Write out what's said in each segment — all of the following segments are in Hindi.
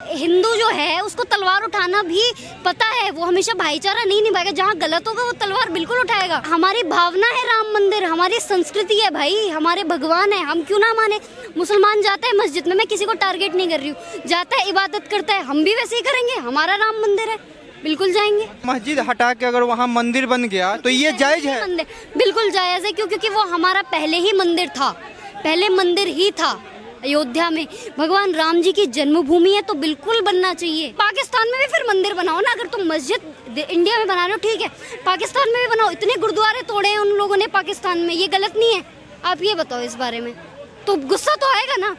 हिंदू जो है उसको तलवार उठाना भी पता है, वो हमेशा भाईचारा नहीं निभाएगा, जहाँ गलत होगा वो तलवार बिल्कुल उठाएगा। हमारी भावना है राम मंदिर, हमारी संस्कृति है भाई, हमारे भगवान है, हम क्यों ना माने। मुसलमान जाता है मस्जिद में, मैं किसी को टारगेट नहीं कर रही हूँ, जाता है इबादत करता है, हम भी वैसे ही करेंगे, हमारा राम मंदिर है, बिल्कुल जाएंगे। मस्जिद हटा के अगर वहाँ मंदिर बन गया तो ये जायज है? मंदिर बिल्कुल जायज है, क्योंकि वो हमारा पहले ही मंदिर था, पहले मंदिर ही था अयोध्या में, भगवान राम जी की जन्मभूमि है, तो बिल्कुल बनना चाहिए। पाकिस्तान में भी फिर मंदिर बनाओ ना, अगर तुम मस्जिद इंडिया में बना रहे हो ठीक है, पाकिस्तान में भी बनाओ। इतने गुरुद्वारे तोड़े हैं उन लोगों ने पाकिस्तान में, ये गलत नहीं है? आप ये बताओ इस बारे में, तो गुस्सा तो आएगा ना।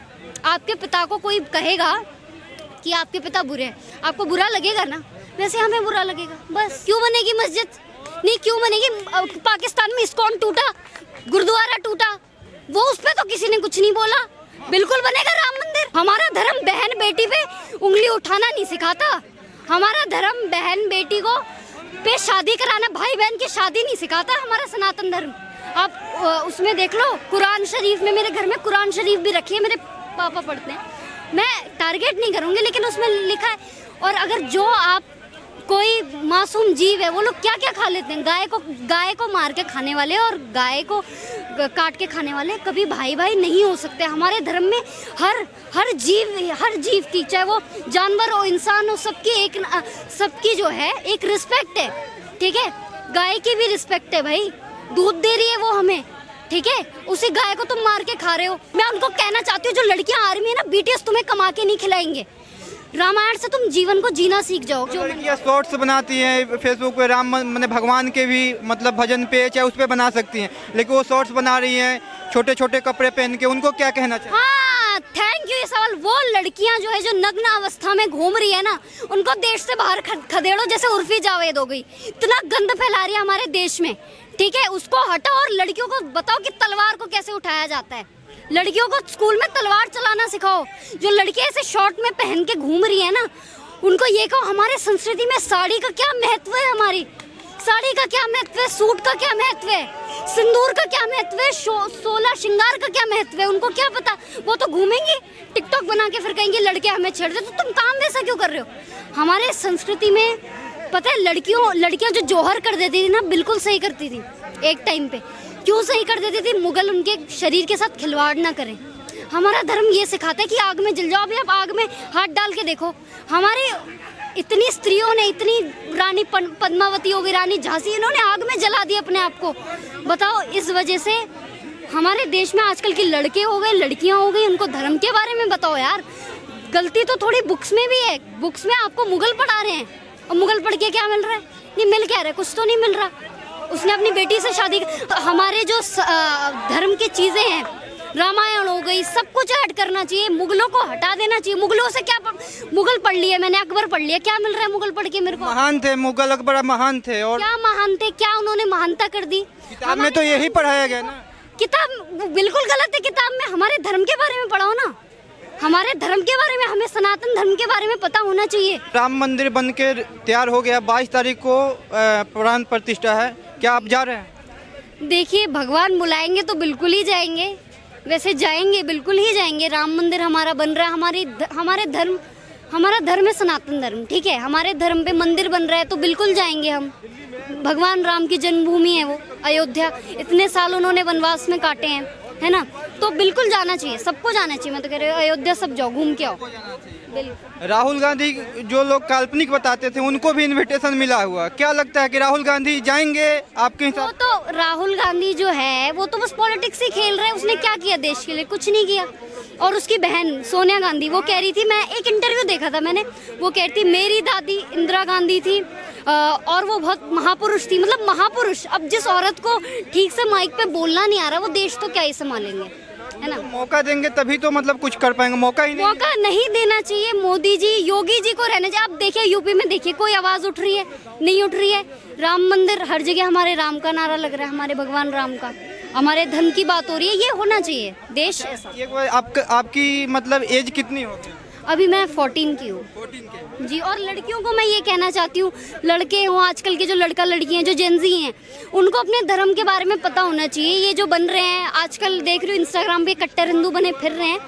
आपके पिता को कोई कहेगा कि आपके पिता बुरे हैं, आपको बुरा लगेगा ना, वैसे हमें बुरा लगेगा। बस क्यों बनेगी मस्जिद, नहीं क्यों बनेगी। पाकिस्तान में इस्कॉन टूटा, गुरुद्वारा टूटा, वो उस पर तो किसी ने कुछ नहीं बोला, बिल्कुल बनेगा राम मंदिर। हमारा धर्म बहन बेटी पे उंगली उठाना नहीं सिखाता, हमारा धर्म बहन बेटी को पे शादी कराना, भाई बहन की शादी नहीं सिखाता हमारा सनातन धर्म। आप उसमें देख लो, कुरान शरीफ में, मेरे घर में कुरान शरीफ भी रखी है, मेरे पापा पढ़ते हैं, मैं टारगेट नहीं करूंगी, लेकिन उसमें लिखा है। और अगर जो आप कोई मासूम जीव है, वो लोग क्या क्या खा लेते हैं, गाय को मार के खाने वाले और गाय को काट के खाने वाले कभी भाई भाई नहीं हो सकते। हमारे धर्म में हर जीव की, चाहे वो जानवर हो इंसान हो, सबकी जो है एक रिस्पेक्ट है, ठीक है। गाय की भी रिस्पेक्ट है भाई, दूध दे रही है वो हमें, ठीक है, उसी गाय को तुम मार के खा रहे हो। मैं उनको कहना चाहती हूँ, जो लड़कियां आर्मी है ना, बीटीएस तुम्हें कमा के नहीं खिलाएंगे, रामायण से तुम जीवन को जीना सीख जाओ। जो लड़कियां शॉर्ट्स बनाती हैं फेसबुक पे, राम मैंने भगवान के भी मतलब भजन पे चाहे उस पे बना सकती हैं, लेकिन वो शॉर्ट्स बना रही हैं छोटे छोटे कपड़े पहन के, उनको क्या कहना चाहिए? हाँ, थैंक यू ये सवाल। वो लड़कियां जो है, जो नग्न अवस्था में घूम रही है ना, उनको देश से बाहर खदेड़ो, जैसे उर्फी जावेद हो गई, इतना गंद फैला रही है हमारे देश में, ठीक है, उसको हटाओ। और लड़कियों को बताओ कि तलवार को कैसे उठाया जाता है, लड़कियों को स्कूल में तलवार चलाना सिखाओ। जो लड़कियां ऐसे शॉर्ट में पहन के घूम रही है ना, उनको ये कहो हमारे संस्कृति में साड़ी का क्या महत्व है, हमारी साड़ी का क्या महत्व है, सूट का क्या महत्व है, सिंदूर का क्या महत्व है, 16 श्रृंगार का क्या महत्व है, उनको क्या पता। वो तो घूमेंगी टिकटॉक बना के, फिर कहेंगे लड़के हमें छेड़ दे, तो तुम काम वैसा क्यों कर रहे हो। हमारे संस्कृति में पता है, लड़कियां जो जौहर कर देती थी ना, बिल्कुल सही करती थी एक टाइम पे। क्यों सही कर देती थी? मुगल उनके शरीर के साथ खिलवाड़ ना करें। हमारा धर्म ये सिखाता है कि आग में जल जाओ। अभी आप आग में हाथ डाल के देखो, हमारी इतनी स्त्रियों ने, इतनी रानी पद्मावती हो गई, रानी झांसी, इन्होंने आग में जला दिया अपने आप को। बताओ, इस वजह से हमारे देश में आजकल की लड़के हो गए, लड़कियां हो गई, उनको धर्म के बारे में बताओ यार। गलती तो थोड़ी बुक्स में भी है, बुक्स में आपको मुगल पढ़ा रहे हैं, और मुगल पढ़ के क्या मिल रहा है? नहीं मिल क्या रहा है, कुछ तो नहीं मिल रहा। उसने अपनी बेटी से शादी, हमारे जो धर्म की चीजें हैं, रामायण हो गई, सब कुछ ऐड करना चाहिए, मुगलों को हटा देना चाहिए। मुगलों से क्या, मुगल पढ़ लिए मैंने, अकबर पढ़ लिया, क्या मिल रहा है मुगल पढ़ के मेरे को? महान थे मुगल, अकबर महान थे। और क्या महान थे, क्या उन्होंने महानता कर दी? किताब में तो यही पढ़ाया गया ना। किताब बिल्कुल गलत है, किताब में हमारे धर्म के बारे में पढ़ाओ ना, हमारे धर्म के बारे में, हमें सनातन धर्म के बारे में पता होना चाहिए। राम मंदिर बन के तैयार हो गया, 22 तारीख को प्राण प्रतिष्ठा है, क्या आप जा रहे हैं? देखिए, भगवान बुलाएंगे तो बिल्कुल ही जाएंगे, वैसे जाएंगे, बिल्कुल ही जाएंगे। राम मंदिर हमारा बन रहा है, हमारा धर्म है सनातन धर्म, ठीक है, हमारे धर्म पे मंदिर बन रहा है, तो बिल्कुल जाएंगे हम। भगवान राम की जन्मभूमि है वो अयोध्या, इतने साल उन्होंने वनवास में काटे हैं, है ना, तो बिल्कुल जाना चाहिए, सबको जाना चाहिए। मैं तो कह रही हूँ अयोध्या सब जाओ, घूम के आओ। राहुल गांधी जो लोग काल्पनिक बताते थे, उनको भी इनविटेशन मिला हुआ, क्या लगता है कि राहुल गांधी जाएंगे आपके हिसाब? वो तो राहुल गांधी जो है, वो तो बस पॉलिटिक्स ही खेल रहे हैं, उसने क्या किया देश के लिए? कुछ नहीं किया। और उसकी बहन सोनिया गांधी, वो कह रही थी, मैं एक इंटरव्यू देखा था मैंने, वो कह रही थी मेरी दादी इंदिरा गांधी थी, और वो बहुत महापुरुष थी, मतलब महापुरुष। अब जिस औरत को ठीक से माइक पे बोलना नहीं आ रहा, वो देश तो क्या ही संभालेंगे, है ना। मौका देंगे तभी तो मतलब कुछ कर पाएंगे, मौका नहीं देना चाहिए। मोदी जी, योगी जी को रहने चाहिए। आप देखिए यूपी में, देखिए कोई आवाज उठ रही है? नहीं उठ रही है। राम मंदिर, हर जगह हमारे राम का नारा लग रहा है, हमारे भगवान राम का, हमारे धर्म की बात हो रही है, ये होना चाहिए देश ऐसा। आपकी मतलब एज कितनी होगी? अभी मैं 14 की हूँ जी। और लड़कियों को मैं ये कहना चाहती हूँ, लड़के हों, आजकल के जो लड़का लड़की हैं, जो जेनजी हैं, उनको अपने धर्म के बारे में पता होना चाहिए। ये जो बन रहे हैं आजकल, देख रही हूँ इंस्टाग्राम पे कट्टर हिंदू बने फिर रहे हैं,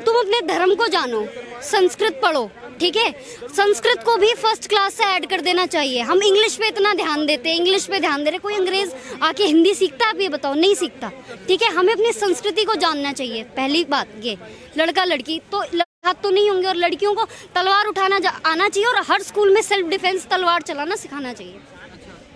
तुम अपने धर्म को जानो, संस्कृत पढ़ो, ठीक है, संस्कृत को भी फर्स्ट क्लास से ऐड कर देना चाहिए। हम इंग्लिश पे इतना ध्यान देते हैं, इंग्लिश पे ध्यान दे रहे, कोई अंग्रेज आके हिंदी सीखता है? आप ये बताओ, नहीं सीखता। ठीक है, हमें अपनी संस्कृति को जानना चाहिए। पहली बात ये, लड़का लड़की तो हाथ तो नहीं होंगे, और लड़कियों को तलवार उठाना आना चाहिए, और हर स्कूल में सेल्फ डिफेंस तलवार चलाना सिखाना चाहिए।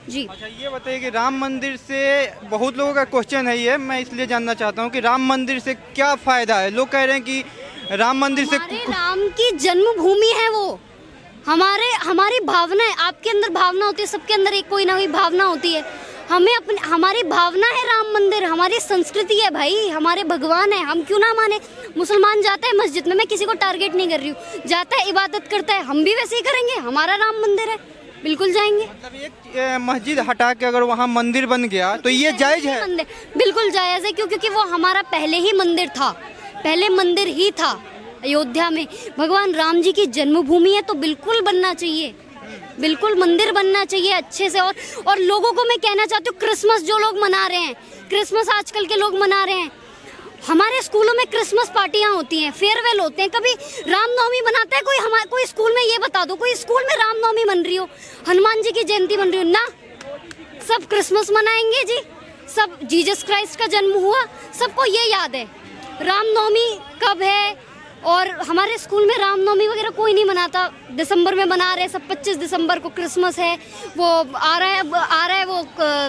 जी। अच्छा, ये बताइए कि राम मंदिर से बहुत लोगों का क्वेश्चन है, ये मैं इसलिए जानना चाहता हूँ कि राम मंदिर से क्या फायदा है। लोग कह रहे हैं कि राम मंदिर से हमारे राम की जन्मभूमि है वो, हमारी भावना है। आपके अंदर भावना होती है, सबके अंदर एक कोई ना कोई भावना होती है। हमारी भावना है राम मंदिर, हमारी संस्कृति है भाई, हमारे भगवान है, हम क्यों ना माने। मुसलमान जाता है मस्जिद में, मैं किसी को टारगेट नहीं कर रही हूँ, जाता है इबादत करता है, हम भी वैसे ही करेंगे। हमारा राम मंदिर है, बिल्कुल जाएंगे। मतलब एक मस्जिद हटा के अगर वहाँ मंदिर बन गया तो ये जायज है? मंदिर बिल्कुल जायज है, क्योंकि वो हमारा पहले ही मंदिर था, पहले मंदिर ही था अयोध्या में। भगवान राम जी की जन्मभूमि है, तो बिल्कुल बनना चाहिए, बिल्कुल मंदिर बनना चाहिए अच्छे से। और लोगों को मैं कहना चाहती हूँ, क्रिसमस जो लोग मना रहे हैं, क्रिसमस आजकल के लोग मना रहे हैं, हमारे स्कूलों में क्रिसमस पार्टियां होती हैं, फेयरवेल होते हैं, कभी रामनवमी मनाता है कोई? हमारे कोई स्कूल में ये बता दो, कोई स्कूल में रामनवमी मन रही हो, हनुमान जी की जयंती मन रही हो ना? सब क्रिसमस मनाएंगे जी, सब जीसस क्राइस्ट का जन्म हुआ, सबको ये याद है। रामनवमी कब है? और हमारे स्कूल में रामनवमी वगैरह कोई नहीं मनाता, दिसंबर में मना रहे सब। 25 दिसंबर को क्रिसमस है, वो आ रहा है वो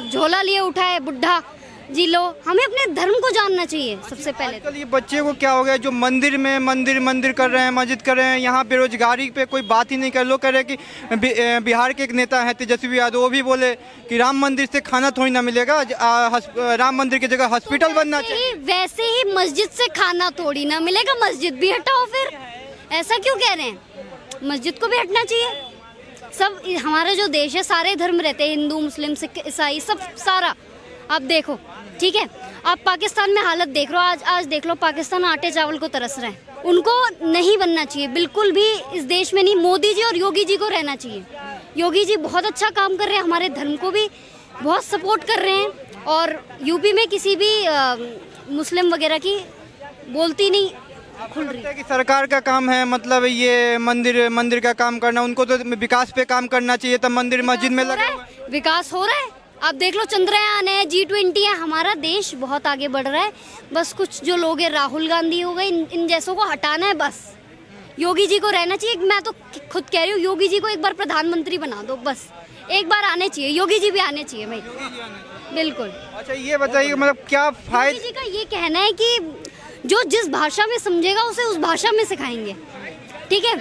झोला लिए उठा है बुढ़ा जी। लो, हमें अपने धर्म को जानना चाहिए सबसे पहले। आजकल ये बच्चे को क्या हो गया, जो मंदिर में मंदिर कर रहे हैं, मस्जिद कर रहे हैं, यहाँ बेरोजगारी पे कोई बात ही नहीं कर। लोग कह रहे हैं कि बिहार के एक नेता हैं तेजस्वी यादव, वो भी बोले कि राम मंदिर से खाना थोड़ी ना मिलेगा, राम मंदिर की जगह हॉस्पिटल बनना चाहिए। वैसे ही मस्जिद से खाना थोड़ी ना मिलेगा, मस्जिद भी हटाओ फिर। ऐसा क्यों कह रहे हैं? मस्जिद को भी हटना चाहिए। सब हमारा जो देश है, सारे धर्म रहते हैं, हिंदू मुस्लिम सिख ईसाई सब, सारा आप देखो। ठीक है, आप पाकिस्तान में हालत देख रहे हो, आज देख लो, पाकिस्तान आटे चावल को तरस रहे हैं। उनको नहीं बनना चाहिए बिल्कुल भी, इस देश में नहीं। मोदी जी और योगी जी को रहना चाहिए। योगी जी बहुत अच्छा काम कर रहे हैं, हमारे धर्म को भी बहुत सपोर्ट कर रहे हैं, और यूपी में किसी भी मुस्लिम वगैरह की बोलती नहीं खुल रही है कि सरकार का काम है, मतलब ये मंदिर का काम करना, उनको तो विकास पे काम करना चाहिए, तब मंदिर मस्जिद में लगा हुआ है। विकास हो रहा है, आप देख लो, चंद्रयान है, G20 है, हमारा देश बहुत आगे बढ़ रहा है। बस कुछ जो लोग हैं, राहुल गांधी हो गए, इन जैसों को हटाना है बस। योगी जी को रहना चाहिए, मैं तो खुद कह रही हूँ, योगी जी को एक बार प्रधानमंत्री बना दो, बस एक बार आने चाहिए, योगी जी भी आने चाहिए भाई, बिल्कुल। अच्छा, ये बताइए मतलब क्या फायदा? योगी जी का ये कहना है कि जो जिस भाषा में समझेगा उसे उस भाषा में सिखाएंगे। ठीक है,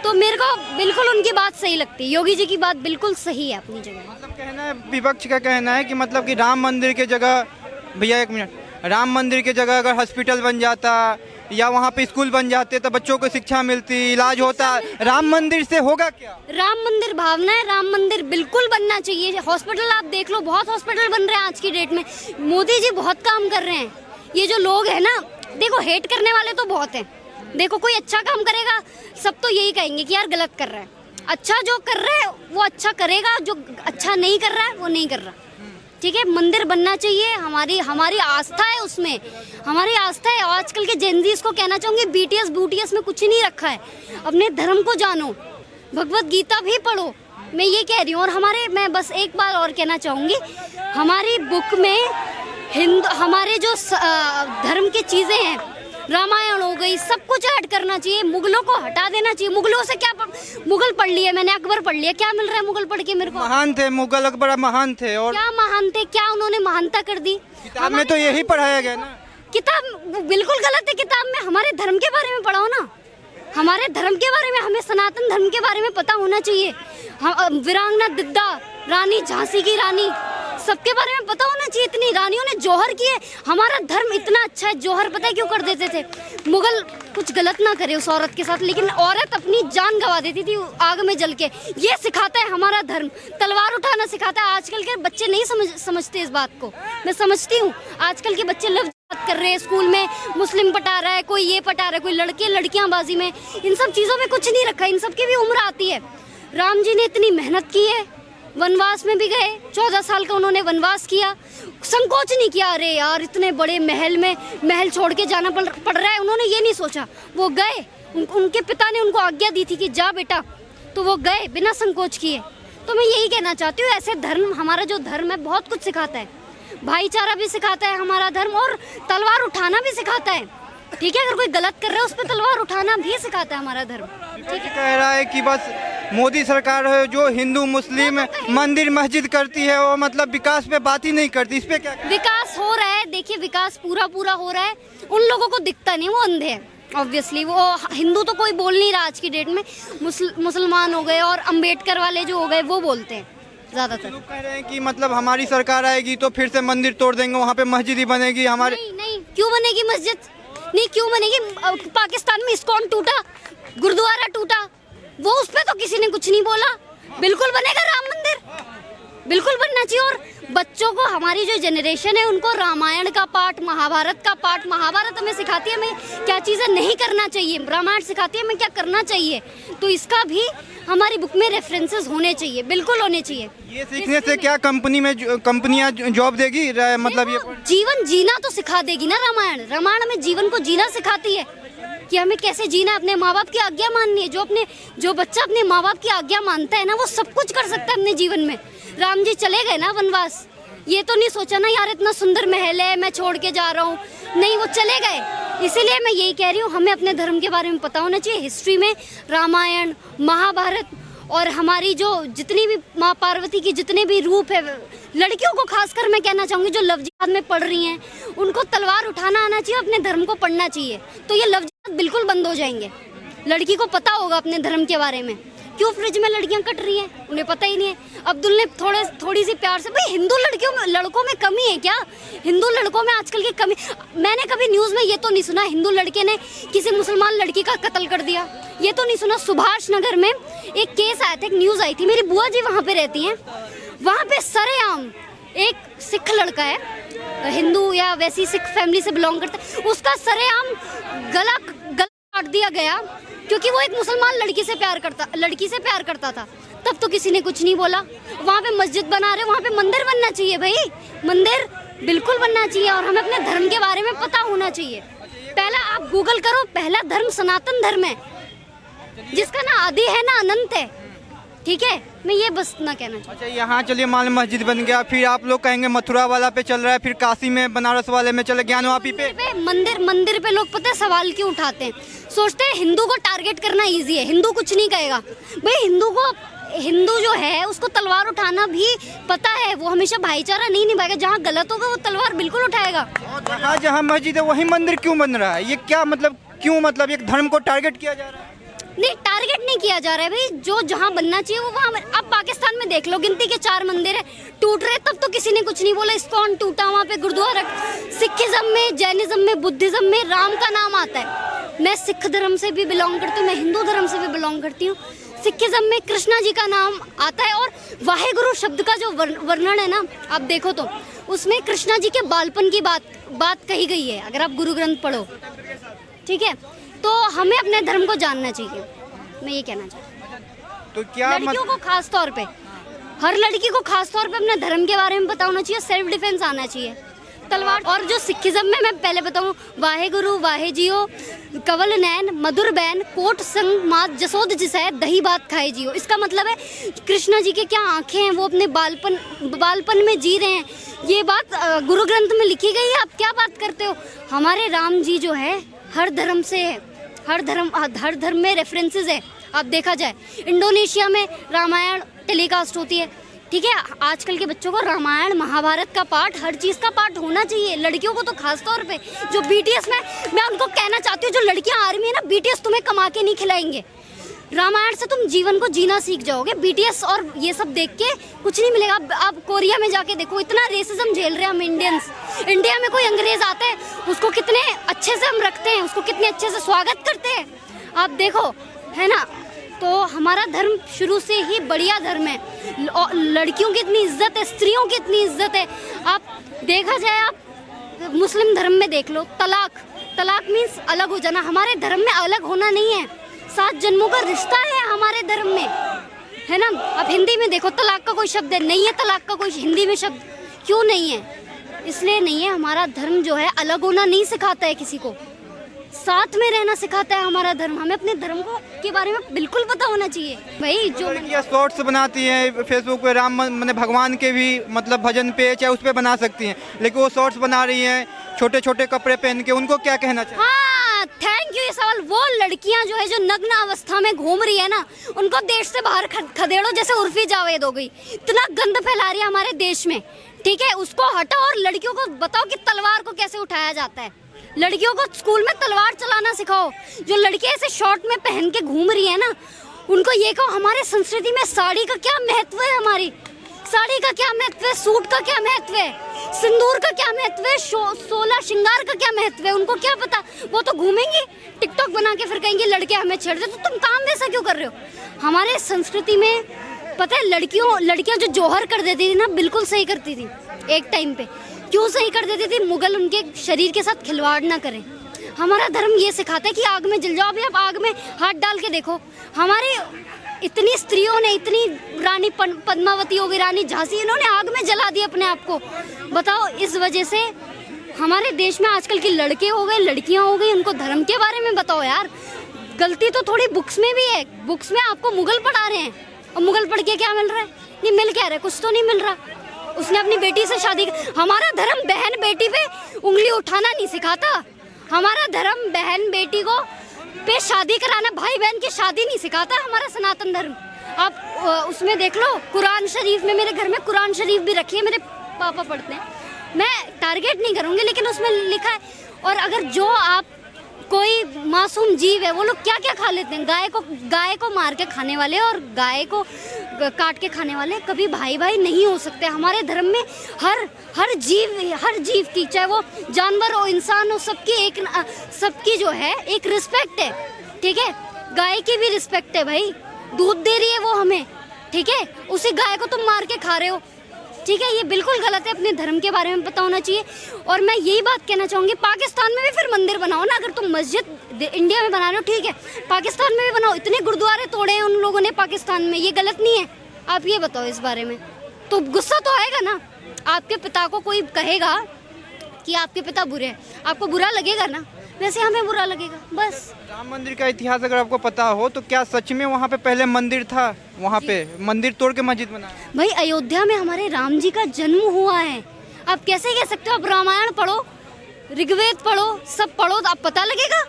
तो मेरे को बिल्कुल उनकी बात सही लगती है, योगी जी की बात बिल्कुल सही है अपनी जगह। मतलब कहना है, विपक्ष का कहना है कि मतलब कि राम मंदिर के जगह, भैया एक मिनट, राम मंदिर की जगह अगर हॉस्पिटल बन जाता या वहाँ पे स्कूल बन जाते तो बच्चों को शिक्षा मिलती, इलाज होता। राम मंदिर से होगा क्या? राम मंदिर भावना है, राम मंदिर बिल्कुल बनना चाहिए। हॉस्पिटल आप देख लो, बहुत हॉस्पिटल बन रहे हैं आज की डेट में, मोदी जी बहुत काम कर रहे हैं। ये जो लोग हैं ना, देखो हेट करने वाले तो बहुत हैं, देखो कोई अच्छा काम करेगा सब तो यही कहेंगे कि यार गलत कर रहा है। अच्छा जो कर रहा है वो अच्छा करेगा, जो अच्छा नहीं कर रहा है वो नहीं कर रहा। ठीक है, मंदिर बनना चाहिए, हमारी आस्था है उसमें, हमारी आस्था है। आजकल के जेनजीज को कहना चाहूँगी, BTS में कुछ ही नहीं रखा है, अपने धर्म को जानो, भगवत गीता भी पढ़ो, मैं ये कह रही हूँ। और मैं बस एक बार और कहना चाहूँगी, हमारी बुक में हमारे जो धर्म की चीज़ें हैं, रामायण हो गई, सब कुछ ऐड करना चाहिए, मुगलों को हटा देना चाहिए। मुगलों से क्या, मुगल पढ़ लिए मैंने, अकबर पढ़ लिया, क्या मिल रहा है मुगल पढ़ के मेरे को? महान थे मुगल, अकबर महान थे। और क्या महान थे, क्या उन्होंने महानता कर दी? किताब में तो यही पढ़ाया गया ना। किताब बिल्कुल गलत है, किताब में हमारे धर्म के बारे में पढ़ाओ ना, हमारे धर्म के बारे में, हमें सनातन धर्म के बारे में पता होना चाहिए। वीरांगना दिद्दा, रानी झांसी की रानी, सबके बारे में पता होना चाहिए। इतनी रानियों ने जौहर किए, हमारा धर्म इतना अच्छा है। जौहर पता है क्यों कर देते थे? मुगल कुछ गलत ना करे उस औरत के साथ, लेकिन औरत अपनी जान गंवा देती थी आग में जल के। ये सिखाता है हमारा धर्म, तलवार उठाना सिखाता है। आजकल के बच्चे नहीं समझते इस बात को, मैं समझती हूँ। आजकल के बच्चे लफ्ज बात कर रहे हैं, स्कूल में मुस्लिम पटा रहा है, कोई ये पटा रहा है, कोई लड़के लड़कियां बाजी में, इन सब चीज़ों में कुछ नहीं रखा। इन सब की भी उम्र आती है। राम जी ने इतनी मेहनत की है, वनवास में भी गए, 14 साल का उन्होंने वनवास किया, संकोच नहीं किया। अरे यार इतने बड़े महल छोड़ के जाना पड़ रहा है, उन्होंने ये नहीं सोचा। वो गए उनके पिता ने उनको आज्ञा दी थी कि जा बेटा, तो वो गए बिना संकोच किए। तो मैं यही कहना चाहती हूँ, ऐसे धर्म, हमारा जो धर्म है बहुत कुछ सिखाता है, भाईचारा भी सिखाता है हमारा धर्म, और तलवार उठाना भी सिखाता है। ठीक है, अगर कोई गलत कर रहा है उस पर तलवार उठाना भी सिखाता है हमारा धर्म। ठीक है, कह रहा है कि बस मोदी सरकार है जो हिंदू मुस्लिम मंदिर मस्जिद करती है, वो मतलब विकास पे बात ही नहीं करती। इस पे क्या? विकास हो रहा है, देखिए विकास पूरा पूरा हो रहा है, उन लोगों को दिखता नहीं, वो अंधे हैं। ऑब्वियसली वो हिंदू तो कोई बोल नहीं रहा आज की डेट में, मुसलमान हो गए और अंबेडकर वाले जो हो गए वो बोलते हैं ज्यादातर। लोग कह रहे हैं कि मतलब हमारी सरकार आएगी तो फिर से मंदिर तोड़ देंगे, वहाँ पे मस्जिद ही बनेगी हमारे। नहीं नहीं, क्यों बनेगी मस्जिद? नहीं क्यों बनेगी? पाकिस्तान में इस्कॉन टूटा, गुरुद्वारा टूटा, वो उस पे तो किसी ने कुछ नहीं बोला। बिल्कुल बनेगा राम मंदिर, बिल्कुल बनना चाहिए। और बच्चों को, हमारी जो जनरेशन है उनको रामायण का पाठ, महाभारत का पाठ, महाभारत हमें सिखाती है हमें क्या चीज़ें नहीं करना चाहिए, रामायण सिखाती है हमें क्या करना चाहिए। तो इसका भी हमारी बुक में रेफरेंसेस होने चाहिए, बिल्कुल होने चाहिए। ये सीखने से क्या कंपनियां जॉब देगी? मतलब ये जीवन जीना तो सिखा देगी ना रामायण। रामायण हमें जीवन को जीना सिखाती है कि हमें कैसे जीना है, अपने माँ बाप की आज्ञा माननी है। जो बच्चा अपने माँ बाप की आज्ञा मानता है ना, वो सब कुछ कर सकता है अपने जीवन में। राम जी चले गए ना वनवास, ये तो नहीं सोचा ना यार इतना सुंदर महल है मैं छोड़ के जा रहा हूँ, नहीं, वो चले गए। इसीलिए मैं यही कह रही हूँ, हमें अपने धर्म के बारे में पता होना चाहिए। हिस्ट्री में रामायण, महाभारत और हमारी जो जितनी भी माँ पार्वती की जितने भी रूप है, लड़कियों को खासकर मैं कहना चाहूँगी जो लव जिहाद में पढ़ रही हैं, उनको तलवार उठाना आना चाहिए, अपने धर्म को पढ़ना चाहिए, तो ये लव जिहाद बिल्कुल बंद हो जाएंगे। लड़की को पता होगा अपने धर्म के बारे में। क्यों फ्रिज में लड़कियां कट रही हैं, उन्हें पता ही नहीं है। अब्दुल ने थोड़ी सी प्यार से, भाई हिंदू लड़कों में कमी है क्या? हिंदू लड़कों में आजकल की कमी, मैंने कभी न्यूज़ में ये तो नहीं सुना हिंदू लड़के ने किसी मुसलमान लड़की का कत्ल कर दिया, ये तो नहीं सुना। सुभाष नगर में एक केस आया था, एक न्यूज़ आई थी, मेरी बुआ जी वहाँ पे रहती हैं, वहाँ पे सरेआम एक सिख लड़का है, हिंदू या वैसी सिख फैमिली से बिलोंग करता है, उसका सरेआम गला काट दिया गया क्योंकि वो एक मुसलमान लड़की से प्यार करता था। तब तो किसी ने कुछ नहीं बोला। वहाँ पे मस्जिद बना रहे, वहाँ पे मंदिर बनना चाहिए भाई, मंदिर बिल्कुल बनना चाहिए। और हमें अपने धर्म के बारे में पता होना चाहिए। पहला आप गूगल करो, पहला धर्म सनातन धर्म है, जिसका ना आदि है ना अनंत है। ठीक है, मैं ये बस ना कहना चाहूँ। अच्छा, यहाँ चलिए मान लो मस्जिद बन गया, फिर आप लोग कहेंगे मथुरा वाला पे चल रहा है, फिर काशी में बनारस वाले में चले, ज्ञानवापी पे मंदिर पे लोग पता है सवाल क्यों उठाते हैं? सोचते हैं हिंदू को टारगेट करना इजी है, हिंदू कुछ नहीं कहेगा। भाई हिंदू जो है उसको तलवार उठाना भी पता है, वो हमेशा भाईचारा नहीं निभाएगा, जहाँ गलत होगा वो तलवार बिल्कुल उठाएगा। जहाँ मस्जिद है वही मंदिर क्यों बन रहा है? ये क्या मतलब, क्यों मतलब एक धर्म को टारगेट किया जा रहा है? नहीं, टारगेट नहीं किया जा रहा है भाई, जो जहाँ बनना चाहिए वो वहाँ। अब पाकिस्तान में देख लो, गिनती के 4 मंदिर है, टूट रहे, तब तो किसी ने कुछ नहीं बोला। इस्कॉन टूटा, वहाँ पे गुरुद्वारा। सिखिज्म में, जैनिज्म में, बुद्धिज्म में राम का नाम आता है। मैं सिख धर्म से भी बिलोंग करती हूँ, मैं हिंदू धर्म से भी बिलोंग करती हूँ। सिखिज्म में कृष्णा जी का नाम आता है, और वाहेगुरु शब्द का जो वर्णन है ना, आप देखो तो उसमें कृष्णा जी के बालपन की बात कही गई है, अगर आप गुरु ग्रंथ पढ़ो। ठीक है, तो हमें अपने धर्म को जानना चाहिए, मैं ये कहना चाहती हूँ। तो क्या लड़कियों को खास तौर पे, हर लड़की को खास तौर पे अपने धर्म के बारे में पता होना चाहिए, सेल्फ डिफेंस आना चाहिए, तलवार। और जो सिखिज्म में मैं पहले बताऊँ, वाहे गुरु वाहे जियो, कवल नैन मधुर बैन, कोट संग मात जसोद जिसै, दही बात खाए जियो। इसका मतलब है कृष्णा जी के क्या आंखें हैं, वो अपने बालपन में जी रहे हैं। ये बात गुरु ग्रंथ में लिखी गई है, आप क्या बात करते हो? हमारे राम जी जो है हर धर्म से है, हर धर्म में रेफरेंसेस है। आप देखा जाए इंडोनेशिया में रामायण टेलीकास्ट होती है। ठीक है, आजकल के बच्चों को रामायण महाभारत का पाठ, हर चीज़ का पाठ होना चाहिए, लड़कियों को तो खास तौर पे। जो बीटीएस में, मैं उनको कहना चाहती हूँ, जो लड़कियाँ आर्मी है ना, बीटीएस तुम्हें कमा के नहीं खिलाएंगे। रामायण से तुम जीवन को जीना सीख जाओगे। बीटीएस और ये सब देख के कुछ नहीं मिलेगा। आप कोरिया में जाके देखो, इतना रेसिज्म झेल रहे हैं हम इंडियंस। इंडिया में कोई अंग्रेज आता है, उसको कितने अच्छे से हम रखते हैं, उसको कितने अच्छे से स्वागत करते हैं, आप देखो, है ना। तो हमारा धर्म शुरू से ही बढ़िया धर्म है। लड़कियों की इतनी इज्जत है, स्त्रियों की इतनी इज्जत है। आप देखा जाए, आप मुस्लिम धर्म में देख लो, तलाक मीन्स अलग हो जाना। हमारे धर्म में अलग होना नहीं है, 7 जन्मों का रिश्ता है हमारे धर्म में, है ना। अब हिंदी में देखो, तलाक का कोई शब्द है नहीं है, तलाक का कोई हिंदी में शब्द क्यों नहीं है? इसलिए नहीं है, हमारा धर्म जो है अलग होना नहीं सिखाता है किसी को। साथ में रहना सिखाता है हमारा धर्म। हमें अपने धर्म को के बारे में बिल्कुल पता होना चाहिए भाई। जो लड़कियाँ शॉर्ट्स बनाती हैं फेसबुक पे, राम मैंने भगवान के भी मतलब भजन पे चाहे उस पे बना सकती हैं, लेकिन वो शॉर्ट्स बना रही हैं छोटे छोटे कपड़े पहन के, उनको क्या कहना चाहिए? हाँ, थैंक यू। ये सवाल, वो लड़कियां जो है जो नग्न अवस्था में घूम रही है ना, उनको देश से बाहर खदेड़ो। जैसे उर्फी जावेद हो गई, इतना गंद फैला रही है हमारे देश में, ठीक है, उसको हटाओ और लड़कियों को बताओ कि तलवार को कैसे उठाया जाता है। लड़कियों को स्कूल में तलवार चलाना सिखाओ। जो लड़कियां ऐसे शॉर्ट में पहन के घूम रही है ना, उनको ये कहो हमारे संस्कृति में साड़ी का क्या महत्व है, हमारी साड़ी का क्या महत्व है, सूट का क्या महत्व है, सिंदूर का क्या महत्व है, 16 श्रृंगार का क्या महत्व है, उनको क्या पता। वो तो घूमेंगी टिकटॉक बना के, फिर कहेंगे लड़के हमें छेड़ दे। तो तुम काम वैसा क्यों कर रहे हो? हमारे संस्कृति में पता है लड़कियां जो जौहर कर देती थी ना, बिल्कुल सही करती थी एक टाइम पे। क्यों सही कर देती थी? मुगल उनके शरीर के साथ खिलवाड़ ना करें। हमारा धर्म ये सिखाता है कि आग में जल जाओ। अभी आप आग में हाथ डाल के देखो, हमारे इतनी स्त्रियों ने, इतनी रानी पद्मावती हो गई, रानी झांसी, इन्होंने आग में जला दिया अपने आप को। बताओ, इस वजह से हमारे देश में आजकल के लड़के हो गए, लड़कियां हो गई, उनको धर्म के बारे में बताओ यार। गलती तो थोड़ी बुक्स में भी है। बुक्स में आपको मुगल पढ़ा रहे हैं, और मुगल पढ़ के क्या मिल रहा है? नहीं मिल क्या रहा है? कुछ तो नहीं मिल रहा। उसने अपनी बेटी से शादी, हमारा धर्म बहन बेटी पे उंगली उठाना नहीं सिखाता। हमारा धर्म बहन बेटी को पे शादी कराना, भाई बहन की शादी नहीं सिखाता हमारा सनातन धर्म। आप उसमें देख लो, कुरान शरीफ में, मेरे घर में कुरान शरीफ भी रखी है, मेरे पापा पढ़ते हैं, मैं टारगेट नहीं करूंगी, लेकिन उसमें लिखा है। और अगर जो आप कोई मासूम जीव है, वो लोग क्या क्या खा लेते हैं, गाय को मार के खाने वाले और गाय को काट के खाने वाले कभी भाई भाई नहीं हो सकते। हमारे धर्म में हर जीव की, चाहे वो जानवर हो, इंसान हो, सबकी जो है एक रिस्पेक्ट है, ठीक है। गाय की भी रिस्पेक्ट है भाई, दूध दे रही है वो हमें, ठीक है, उसी गाय को तुम मार के खा रहे हो, ठीक है। ये बिल्कुल गलत है। अपने धर्म के बारे में पता होना चाहिए। और मैं यही बात कहना चाहूँगी, पाकिस्तान में भी फिर मंदिर बनाओ ना। अगर तुम मस्जिद इंडिया में बना रहे हो, ठीक है, पाकिस्तान में भी बनाओ। इतने गुरुद्वारे तोड़े हैं उन लोगों ने पाकिस्तान में, ये गलत नहीं है? आप ये बताओ इस बारे में। तो गुस्सा तो आएगा ना। आपके पिता को कोई कहेगा कि आपके पिता बुरे हैं, आपको बुरा लगेगा ना, वैसे हमें बुरा लगेगा, बस। राम मंदिर का इतिहास अगर आपको पता हो तो क्या सच में वहाँ पे पहले मंदिर था? वहाँ पे मंदिर तोड़ के मस्जिद बनाया? भाई, अयोध्या में हमारे राम जी का जन्म हुआ है। आप कैसे कह सकते हो? आप रामायण पढ़ो, ऋग्वेद पढ़ो, सब पढ़ो, तो आप पता लगेगा।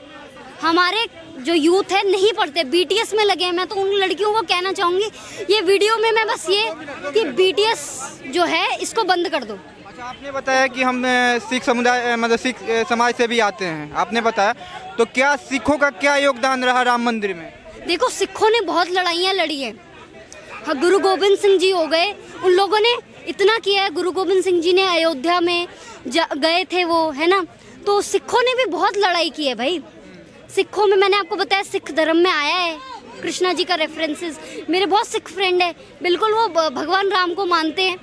हमारे जो यूथ है नहीं पढ़ते, बीटीएस में लगे हैं। मैं तो उन लड़कियों को कहना चाहूँगी, ये वीडियो में मैं बस ये कि बीटीएस जो है इसको बंद कर दो। अच्छा, आपने बताया कि हम सिख समुदाय मतलब सिख समाज से भी आते हैं, आपने बताया, तो क्या सिखों का क्या योगदान रहा राम मंदिर में? देखो, सिखों ने बहुत लड़ाइयाँ लड़ी है। हाँ, गुरु गोविंद सिंह जी हो गए, उन लोगों ने इतना किया है। गुरु गोविंद सिंह जी ने अयोध्या में गए थे वो, है ना, तो सिखों ने भी बहुत लड़ाई की है भाई। सिखों में मैंने आपको बताया, सिख धर्म में आया है कृष्णा जी का रेफरेंसेस। मेरे बहुत सिख फ्रेंड है, बिल्कुल वो भगवान राम को मानते हैं,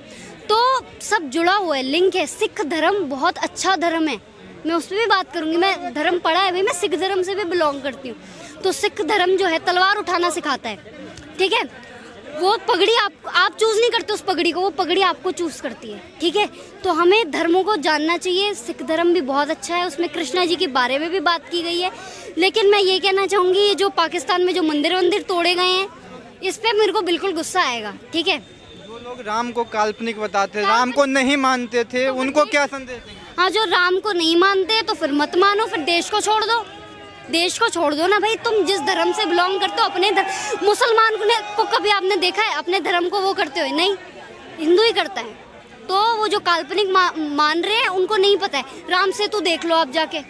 तो सब जुड़ा हुआ है, लिंक है। सिख धर्म बहुत अच्छा धर्म है, मैं उस पर भी बात करूंगी। मैं धर्म पढ़ा है भाई, मैं सिख धर्म से भी बिलोंग करती हूँ। तो सिख धर्म जो है तलवार उठाना सिखाता है, ठीक है। वो पगड़ी आप चूज नहीं करते उस पगड़ी को, वो पगड़ी आपको चूज करती है, ठीक है। तो हमें धर्मों को जानना चाहिए। सिख धर्म भी बहुत अच्छा है, उसमें कृष्णा जी के बारे में भी बात की गई है। लेकिन मैं ये कहना चाहूँगी, ये जो पाकिस्तान में जो मंदिर तोड़े गए हैं, इस पर मेरे को बिल्कुल गुस्सा आएगा, ठीक है। जो लोग राम को काल्पनिक बताते, राम को नहीं मानते थे, उनको क्या संदेश देंगे? हाँ, जो राम को नहीं मानते तो फिर मत मानो, फिर देश को छोड़ दो, देश को छोड़ दो ना भाई। तुम जिस धर्म से बिलोंग करते हो, अपने मुसलमान को कभी आपने देखा है अपने धर्म को वो करते हुए? नहीं, हिंदू ही करता है। तो वो जो काल्पनिक मान रहे हैं, उनको नहीं पता है। राम सेतु देख लो आप जाके,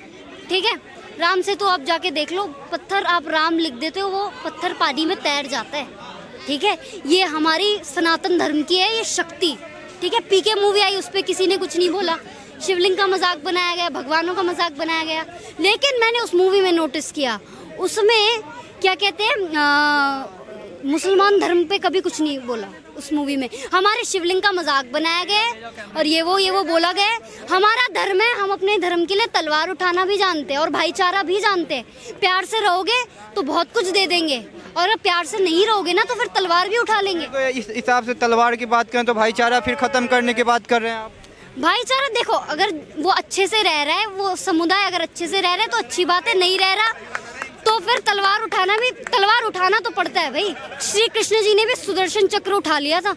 ठीक है, राम सेतु आप जाके देख लो, पत्थर आप राम लिख देते हो, वो पत्थर पानी में तैर जाता है, ठीक है। ये हमारी सनातन धर्म की है ये शक्ति, ठीक है। पीके मूवी आई, उस पर किसी ने कुछ नहीं बोला। शिवलिंग का मजाक बनाया गया, भगवानों का मजाक बनाया गया, लेकिन मैंने उस मूवी में नोटिस किया, उसमें क्या कहते हैं, मुसलमान धर्म पे कभी कुछ नहीं बोला उस मूवी में। हमारे शिवलिंग का मजाक बनाया गया और ये वो बोला गया। हमारा धर्म है, हम अपने धर्म के लिए तलवार उठाना भी जानते हैं और भाईचारा भी जानते हैं। प्यार से रहोगे तो बहुत कुछ दे देंगे, और प्यार से नहीं रहोगे ना तो फिर तलवार भी उठा लेंगे। तो इस हिसाब से तलवार की बात करें तो भाईचारा फिर खत्म करने की बात कर रहे हैं आप? भाईचारा देखो, अगर वो अच्छे से रह रहा है, वो समुदाय अगर अच्छे से रह रहा है तो अच्छी बात है, नहीं रह रहा तो फिर तलवार उठाना तो पड़ता है भाई। श्री कृष्ण जी ने भी सुदर्शन चक्र उठा लिया था,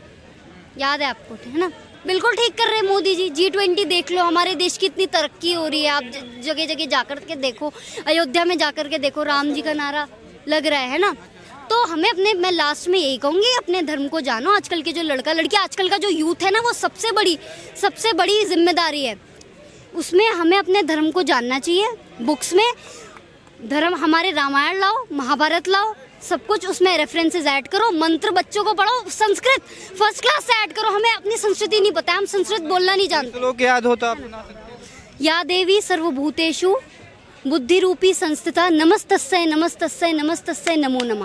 याद है आपको, है ना। बिल्कुल ठीक कर रहे हैं मोदी जी। G20 देख लो, हमारे देश की इतनी तरक्की हो रही है, आप जगह जगह जाकर के देखो, अयोध्या में जाकर के देखो, राम जी का नारा लग रहा है ना। तो हमें मैं लास्ट में यही कहूँगी, अपने धर्म को जानो। आजकल के जो लड़का लड़की, आजकल का जो यूथ है ना, वो सबसे बड़ी जिम्मेदारी है, उसमें हमें अपने धर्म को जानना चाहिए। बुक्स में धर्म, हमारे रामायण लाओ, महाभारत लाओ, सब कुछ उसमें रेफरेंसेस ऐड करो, मंत्र बच्चों को पढ़ो, संस्कृत फर्स्ट क्लास से ऐड करो। हमें अपनी संस्कृति नहीं पता, हम संस्कृत बोलना नहीं जानते। श्लोक याद हो तो आप सुना सकते हैं। या देवी सर्वभूतेषु बुद्धि रूपी संस्थिता, नमस्तस्यै नमस्तस्यै नमस्तस्यै नमो नमः।